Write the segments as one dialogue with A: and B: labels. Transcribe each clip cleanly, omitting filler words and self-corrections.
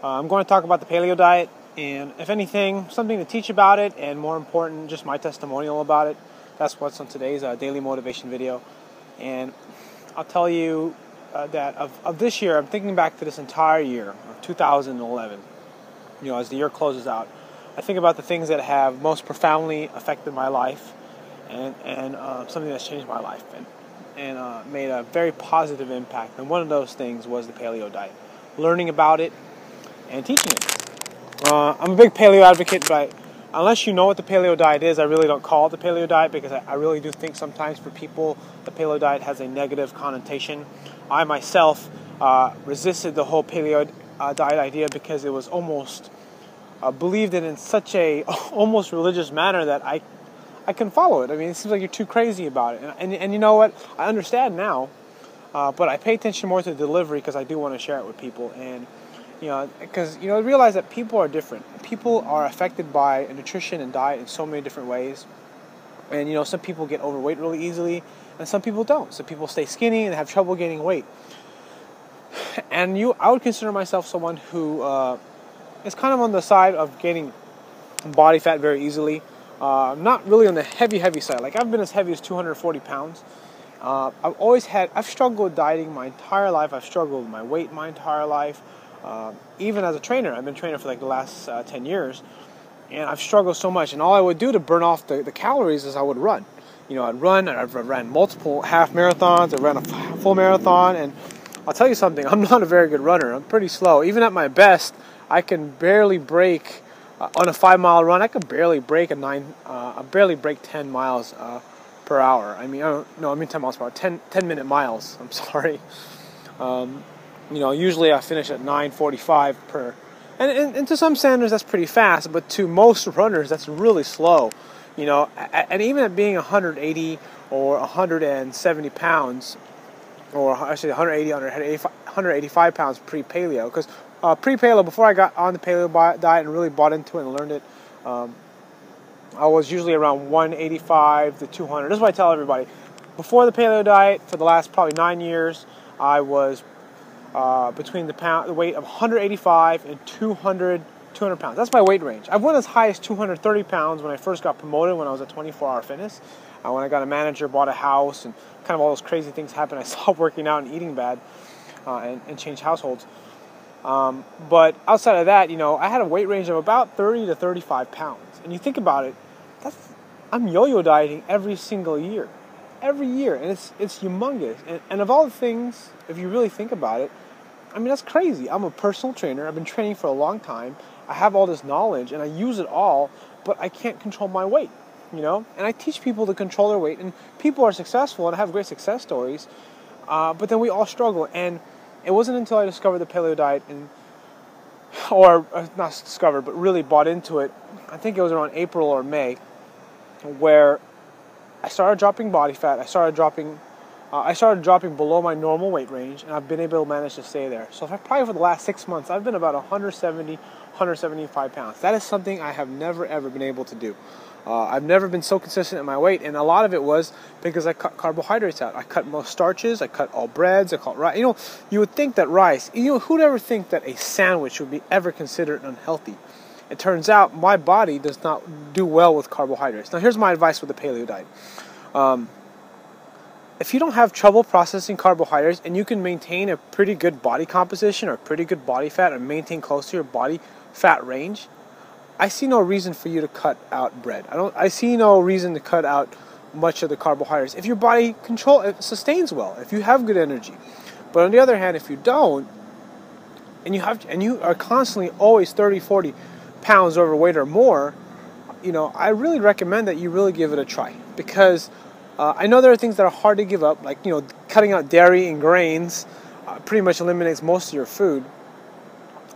A: I'm going to talk about the Paleo Diet, and if anything, something to teach about it, and more important, just my testimonial about it. That's what's on today's daily motivation video. And I'll tell you that of this year, I'm thinking back to this entire year of 2011. As the year closes out, I think about the things that have most profoundly affected my life, and something that's changed my life, and made a very positive impact. And one of those things was the Paleo Diet. Learning about it and teaching it. I'm a big paleo advocate, but unless you know what the Paleo Diet is, I really don't call it the Paleo Diet, because I really do think sometimes for people the Paleo Diet has a negative connotation. I myself resisted the whole Paleo Diet idea because it was almost believed in such a almost religious manner that I can follow it. I mean, it seems like you're too crazy about it. And you know what? I understand now, but I pay attention more to the delivery because I do want to share it with people. And because I realize that people are different. People are affected by nutrition and diet in so many different ways. And some people get overweight really easily, and some people don't. Some people stay skinny and have trouble gaining weight. And I would consider myself someone who is kind of on the side of gaining body fat very easily. Not really on the heavy side. Like, I've been as heavy as 240 pounds. I've struggled with dieting my entire life. I've struggled with my weight my entire life. Even as a trainer, I've been training for like the last 10 years, and I've struggled so much. And all I would do to burn off the calories is I would run. I'd ran multiple half marathons, I ran a full marathon, and I'll tell you something, I'm not a very good runner. I'm pretty slow. Even at my best, I can barely break, on a 5-mile run, I could barely break 10 miles per hour. I mean 10 miles per hour, 10-minute miles, I'm sorry. Usually I finish at 9:45 per, and to some standards that's pretty fast, but to most runners that's really slow. And even at being 180 or 170 pounds, or actually 185 pounds pre-paleo, because pre-paleo, before I got on the paleo diet and really bought into it and learned it, I was usually around 185 to 200. This is what I tell everybody. Before the paleo diet, for the last probably 9 years, I was between the weight of 185 and 200 pounds. That's my weight range. I went as high as 230 pounds when I first got promoted, when I was at 24 Hour Fitness. When I got a manager, bought a house, and kind of all those crazy things happened. I stopped working out and eating bad, and changed households. But outside of that, I had a weight range of about 30 to 35 pounds. And you think about it, I'm yo-yo dieting every single year. Every year, and it's humongous. And of all the things, if you really think about it, I mean, that's crazy. I'm a personal trainer. I've been training for a long time. I have all this knowledge, and I use it all, but I can't control my weight, And I teach people to control their weight, and people are successful and have great success stories, but then we all struggle. And it wasn't until I discovered the Paleo Diet, or not discovered, but really bought into it, I think it was around April or May, where I started dropping body fat. I started dropping below my normal weight range, and I've been able to manage to stay there. So probably for the last 6 months, I've been about 170, 175 pounds. That is something I have never, ever been able to do. I've never been so consistent in my weight, and a lot of it was because I cut carbohydrates out. I cut most starches, I cut all breads, I cut rice. You would think that rice, who'd ever think that a sandwich would be ever considered unhealthy? It turns out my body does not do well with carbohydrates. Now, here's my advice with the Paleo Diet. If you don't have trouble processing carbohydrates, and you can maintain a pretty good body composition or pretty good body fat, and maintain close to your body fat range, I see no reason for you to cut out bread. I see no reason to cut out much of the carbohydrates if your body sustains well, if you have good energy. But on the other hand, if you don't, and you are constantly always 30, 40 pounds overweight or more, I really recommend that you really give it a try, because I know there are things that are hard to give up, like cutting out dairy and grains pretty much eliminates most of your food.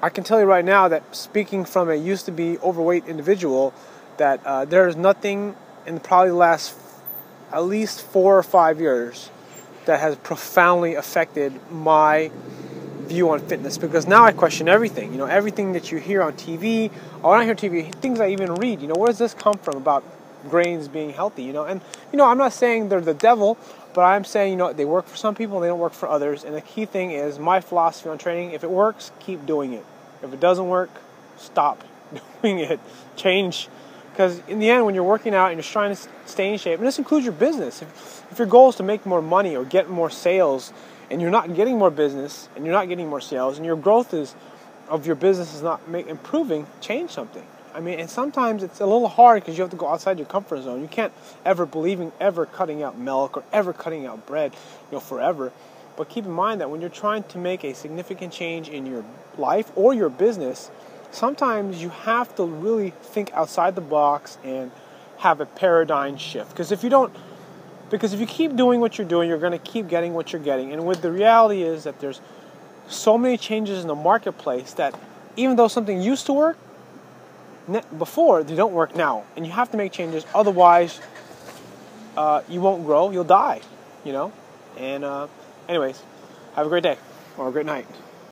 A: I can tell you right now that, speaking from a used to be overweight individual, that there is nothing in probably the last at least 4 or 5 years that has profoundly affected my view on fitness, because now I question everything. Everything that you hear on TV, or not hear TV, things I even read. Where does this come from about grains being healthy? And I'm not saying they're the devil, but I'm saying they work for some people and they don't work for others. And the key thing is, my philosophy on training: if it works, keep doing it. If it doesn't work, stop doing it. Change. Because in the end, when you're working out and you're trying to stay in shape, and this includes your business, if your goal is to make more money or get more sales, and you're not getting more business, and you're not getting more sales, and your growth of your business is not improving, change something. I mean, and sometimes it's a little hard because you have to go outside your comfort zone. You can't ever believe in ever cutting out milk or ever cutting out bread, forever. But keep in mind that when you're trying to make a significant change in your life or your business, sometimes you have to really think outside the box and have a paradigm shift. Because if you keep doing what you're doing, you're going to keep getting what you're getting. And the reality is that there's so many changes in the marketplace that even though something used to work before, they don't work now. And you have to make changes. Otherwise, you won't grow. You'll die, And anyways, have a great day or a great night.